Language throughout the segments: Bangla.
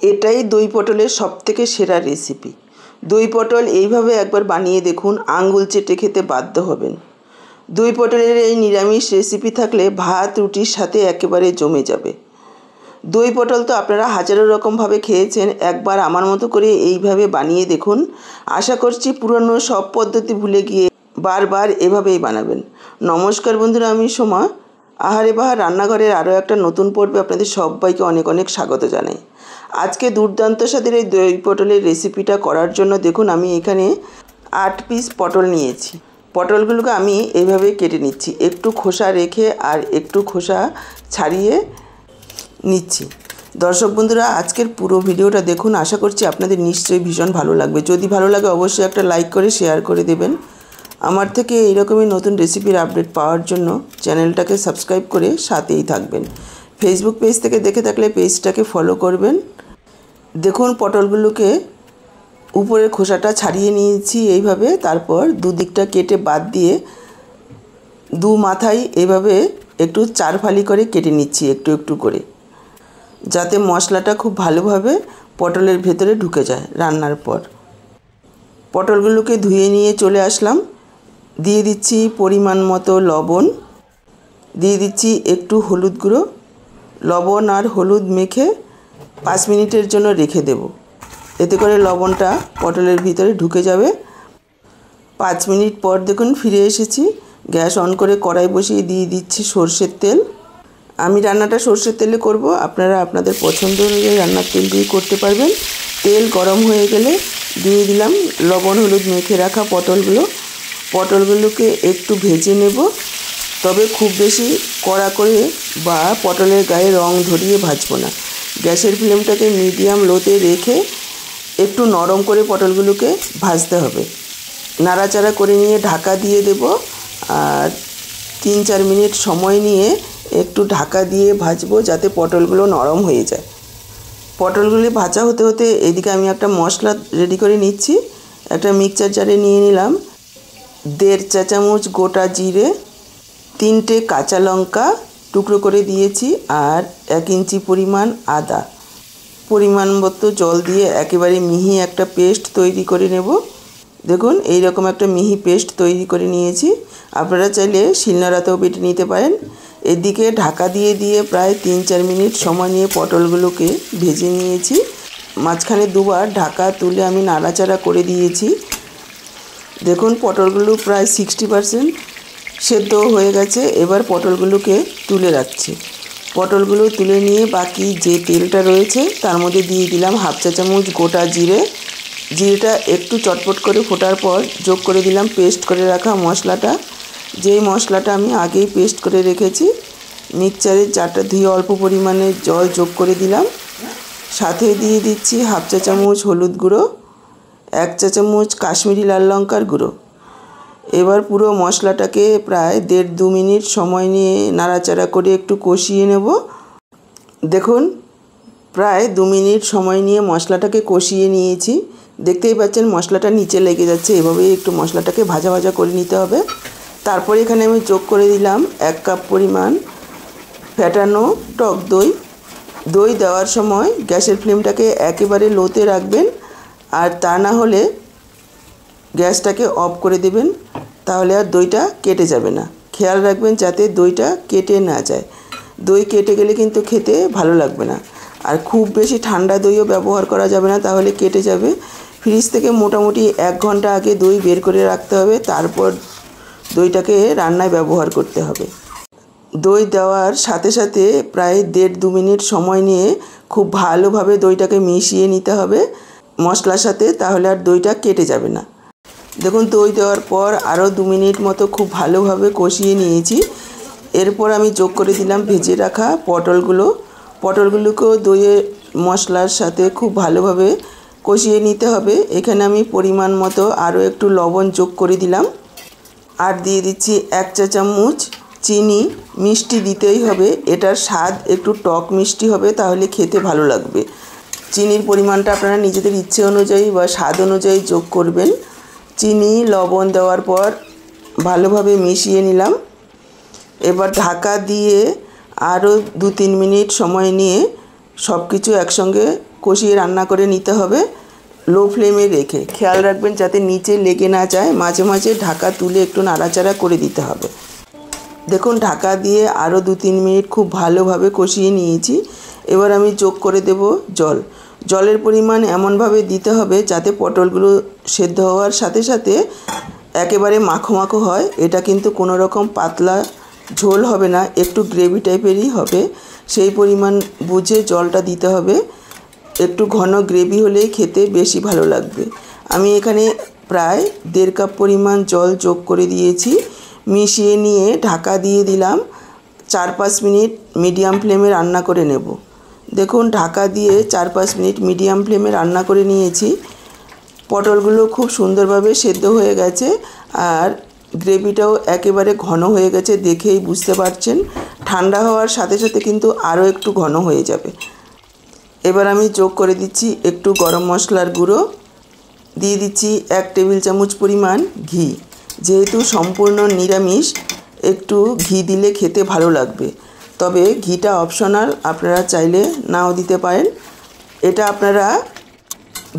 এটাই দই পটলের সবথেকে সেরা রেসিপি। দই পটল এইভাবে একবার বানিয়ে দেখুন, আঙ্গুল চেটে খেতে বাধ্য হবেন। দই পটলের এই নিরামিষ রেসিপি থাকলে ভাত রুটির সাথে একেবারে জমে যাবে। দই পটল তো আপনারা হাজারো রকমভাবে খেয়েছেন, একবার আমার মতো করে এইভাবে বানিয়ে দেখুন। আশা করছি পুরনো সব পদ্ধতি ভুলে গিয়ে বারবার এভাবেই বানাবেন। নমস্কার বন্ধুরা, আমি সোমা। আহারে বাহার রান্নাঘরের আরও একটা নতুন পর্বে আপনাদের সবাইকে অনেক অনেক স্বাগত জানাই। আজকে দুর্দান্ত স্বাদের এই দই পটলের রেসিপিটা করার জন্য দেখুন, আমি এখানে 8 পিস পটল নিয়েছি। পটলগুলোকে আমি এইভাবে কেটে নিচ্ছি, একটু খোসা রেখে আর একটু খোসা ছাড়িয়ে নিচ্ছি। দর্শক বন্ধুরা, আজকের পুরো ভিডিওটা দেখুন, আশা করছি আপনাদের নিশ্চয়ই ভীষণ ভালো লাগবে। যদি ভালো লাগে অবশ্যই একটা লাইক করে শেয়ার করে দেবেন। আমার থেকে এইরকমই নতুন রেসিপির আপডেট পাওয়ার জন্য চ্যানেলটাকে সাবস্ক্রাইব করে সাথেই থাকবেন। ফেসবুক পেজ থেকে দেখে থাকলে পেজটাকে ফলো করবেন। দেখুন, পটলগুলোকে উপরের খোসাটা ছাড়িয়ে নিয়েছি এইভাবে, তারপর দুদিকটা কেটে বাদ দিয়ে দু মাথায় এইভাবে একটু 4 ফালি করে কেটে নিচ্ছি একটু একটু করে, যাতে মশলাটা খুব ভালোভাবে পটলের ভেতরে ঢুকে যায়। রান্নার পর পটলগুলোকে ধুয়ে নিয়ে চলে আসলাম। দিয়ে দিচ্ছি পরিমাণ মতো লবণ, দিয়ে দিচ্ছি একটু হলুদ গুঁড়ো। লবণ আর হলুদ মেখে 5 মিনিটের জন্য রেখে দেব, এতে করে লবণটা পটলের ভিতরে ঢুকে যাবে। 5 মিনিট পর দেখুন ফিরে এসেছি। গ্যাস অন করে কড়াই বসিয়ে দিয়ে দিচ্ছি সর্ষের তেল। আমি রান্নাটা সর্ষের তেলে করব, আপনারা আপনাদের পছন্দ অনুযায়ী রান্নার তেল দিয়ে করতে পারবেন। তেল গরম হয়ে গেলে দিয়ে দিলাম লবণ হলুদ মেখে রাখা পটলগুলোকে একটু ভেজে নেব, তবে খুব বেশি কড়া করে বা পটলের গায়ে রং ধরিয়ে ভাজবো না। গ্যাসের ফ্লেমটাকে মিডিয়াম লোতে রেখে একটু নরম করে পটলগুলোকে ভাজতে হবে। নাড়াচাড়া করে নিয়ে ঢাকা দিয়ে দেব, আর 3-4 মিনিট সময় নিয়ে একটু ঢাকা দিয়ে ভাজবো, যাতে পটলগুলো নরম হয়ে যায়। পটলগুলি ভাজা হতে হতে এদিকে আমি একটা মশলা রেডি করে নিচ্ছি। একটা মিক্সচার জারে নিয়ে নিলাম 1.5 চা চামচ গোটা জিরে, 3টে কাঁচা লঙ্কা টুকরো করে দিয়েছি, আর 1 ইঞ্চি পরিমাণ আদা। পরিমাণ মতো জল দিয়ে একেবারে মিহি একটা পেস্ট তৈরি করে নেব। দেখুন, এই রকম একটা মিহি পেস্ট তৈরি করে নিয়েছি। আপনারা চাইলে শিলনোড়াতেও বেটে নিতে পারেন। এদিকে ঢাকা দিয়ে দিয়ে প্রায় 3-4 মিনিট সময় নিয়ে পটলগুলোকে ভেজে নিয়েছি। মাঝখানে দুবার ঢাকা তুলে আমি নাড়াচাড়া করে দিয়েছি। দেখুন, পটলগুলো প্রায় 60% সেদ্ধ হয়ে গেছে। এবার পটলগুলোকে তুলে রাখছি। পটলগুলো তুলে নিয়ে বাকি যে তেলটা রয়েছে তার মধ্যে দিয়ে দিলাম 1/2 চা চামচ গোটা জিরে। জিরেটা একটু চটপট করে ফোটার পর যোগ করে দিলাম পেস্ট করে রাখা মশলাটা, যেই মশলাটা আমি আগেই পেস্ট করে রেখেছি। মিক্সচারের জারটা ধুয়ে অল্প পরিমাণে জল যোগ করে দিলাম। সাথে দিয়ে দিচ্ছি 1/2 চা চামচ হলুদ গুঁড়ো, 1 চা চামচ কাশ্মীরি লাল লঙ্কার গুঁড়ো। এবার পুরো মশলাটাকে প্রায় 1.5-2 মিনিট সময় নিয়ে নাড়াচাড়া করে একটু কষিয়ে নেব। দেখুন, প্রায় 2 মিনিট সময় নিয়ে মশলাটাকে কষিয়ে নিয়েছি। দেখতেই পাচ্ছেন মশলাটা নিচে লেগে যাচ্ছে, এভাবেই একটু মশলাটাকে ভাজা ভাজা করে নিতে হবে। তারপরে এখানে আমি যোগ করে দিলাম 1 কাপ পরিমাণ ফ্যাটানো টক দই। দই দেওয়ার সময় গ্যাসের ফ্লেমটাকে একেবারে লোতে রাখবেন, আর তা না হলে গ্যাসটাকে অফ করে দেবেন, তাহলে আর দইটা কেটে যাবে না। খেয়াল রাখবেন যাতে দইটা কেটে না যায়। দই কেটে গেলে কিন্তু খেতে ভালো লাগবে না। আর খুব বেশি ঠান্ডা দইও ব্যবহার করা যাবে না, তাহলে কেটে যাবে। ফ্রিজ থেকে মোটামুটি 1 ঘন্টা আগে দই বের করে রাখতে হবে, তারপর দইটাকে রান্নায় ব্যবহার করতে হবে। দই দেওয়ার সাথে সাথে প্রায় 1.5-2 মিনিট সময় নিয়ে খুব ভালোভাবে দইটাকে মিশিয়ে নিতে হবে মশলার সাথে, তাহলে আর দইটা কেটে যাবে না। দেখুন, দই দেওয়ার পর আরও 2 মিনিট মতো খুব ভালোভাবে কষিয়ে নিয়েছি। এরপর আমি যোগ করে দিলাম ভেজে রাখা পটলগুলোকেও দইয়ের মশলার সাথে খুব ভালোভাবে কষিয়ে নিতে হবে। এখানে আমি পরিমাণ মতো আরও একটু লবণ যোগ করে দিলাম, আর দিয়ে দিচ্ছি 1 চা চামচ চিনি। মিষ্টি দিতেই হবে, এটার স্বাদ একটু টক মিষ্টি হবে, তাহলে খেতে ভালো লাগবে। চিনির পরিমাণটা আপনারা নিজেদের ইচ্ছে অনুযায়ী বা স্বাদ অনুযায়ী যোগ করবেন। চিনি লবণ দেওয়ার পর ভালোভাবে মিশিয়ে নিলাম। এবার ঢাকা দিয়ে আরও 2-3 মিনিট সময় নিয়ে সব কিছু একসঙ্গে কষিয়ে রান্না করে নিতে হবে লো ফ্লেমে রেখে। খেয়াল রাখবেন যাতে নিচে লেগে না যায়, মাঝে মাঝে ঢাকা তুলে একটু নাড়াচাড়া করে দিতে হবে। দেখুন ঢাকা দিয়ে আরও 2-3 মিনিট খুব ভালোভাবে কষিয়ে নিয়েছি। এবার আমি যোগ করে দেব জল। জলের পরিমাণ এমনভাবে দিতে হবে যাতে পটলগুলো সেদ্ধ হওয়ার সাথে সাথে একেবারে মাখো মাখো হয়। এটা কিন্তু কোনো রকম পাতলা ঝোল হবে না, একটু গ্রেভি টাইপেরই হবে। সেই পরিমাণ বুঝে জলটা দিতে হবে। একটু ঘন গ্রেভি হলেই খেতে বেশি ভালো লাগবে। আমি এখানে প্রায় 1.5 কাপ পরিমাণ জল যোগ করে দিয়েছি। মিশিয়ে নিয়ে ঢাকা দিয়ে দিলাম। 4-5 মিনিট মিডিয়াম ফ্লেমে রান্না করে নেব। দেখুন ঢাকা দিয়ে 4-5 মিনিট মিডিয়াম ফ্লেমে রান্না করে নিয়েছি। পটলগুলো খুব সুন্দরভাবে সেদ্ধ হয়ে গেছে আর গ্রেভিটাও একেবারে ঘন হয়ে গেছে, দেখেই বুঝতে পারছেন। ঠান্ডা হওয়ার সাথে সাথে কিন্তু আরও একটু ঘন হয়ে যাবে। এবার আমি যোগ করে দিচ্ছি একটু গরম মশলার গুঁড়ো, দিয়ে দিচ্ছি 1 টেবিল চামচ পরিমাণ ঘি। যেহেতু সম্পূর্ণ নিরামিষ, একটু ঘি দিলে খেতে ভালো লাগবে, তবে ঘিটা অপশনাল, আপনারা চাইলে নাও দিতে পারেন। এটা আপনারা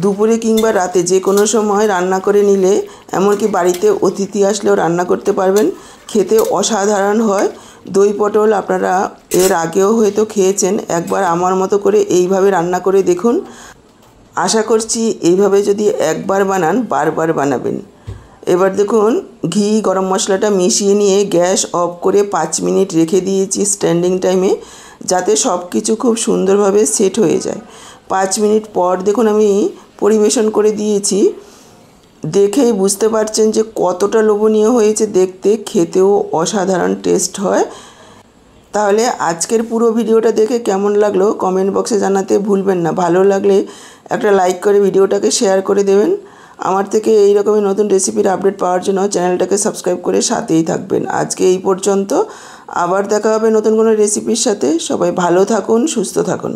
দুপুরে কিংবা রাতে যে কোনো সময় রান্না করে নিলে, এমনকি বাড়িতে অতিথি আসলেও রান্না করতে পারবেন, খেতে অসাধারণ হয়। দই পটল আপনারা এর আগেও হয়তো খেয়েছেন, একবার আমার মতো করে এইভাবে রান্না করে দেখুন। আশা করছি এইভাবে যদি একবার বানান বারবার বানাবেন। এবার দেখুন ঘি গরম মশলাটা মিশিয়ে নিয়ে গ্যাস অফ করে 5 মিনিট রেখে দিয়েছি স্ট্যান্ডিং টাইমে, যাতে সব কিছু খুব সুন্দরভাবে সেট হয়ে যায়। 5 মিনিট পর দেখুন আমি পরিবেশন করে দিয়েছি। দেখেই বুঝতে পারছেন যে কতটা লোভনীয় হয়েছে দেখতে, খেতেও অসাধারণ টেস্ট হয়। তাহলে আজকের পুরো ভিডিওটা দেখে কেমন লাগলো কমেন্ট বক্সে জানাতে ভুলবেন না। ভালো লাগলে একটা লাইক করে ভিডিওটাকে শেয়ার করে দেবেন। আমার থেকে এই রকমই নতুন রেসিপির আপডেট পাওয়ার জন্য চ্যানেলটাকে সাবস্ক্রাইব করে সাথেই থাকবেন। আজকে এই পর্যন্ত, আবার দেখা হবে নতুন কোনো রেসিপির সাথে। সবাই ভালো থাকুন, সুস্থ থাকুন।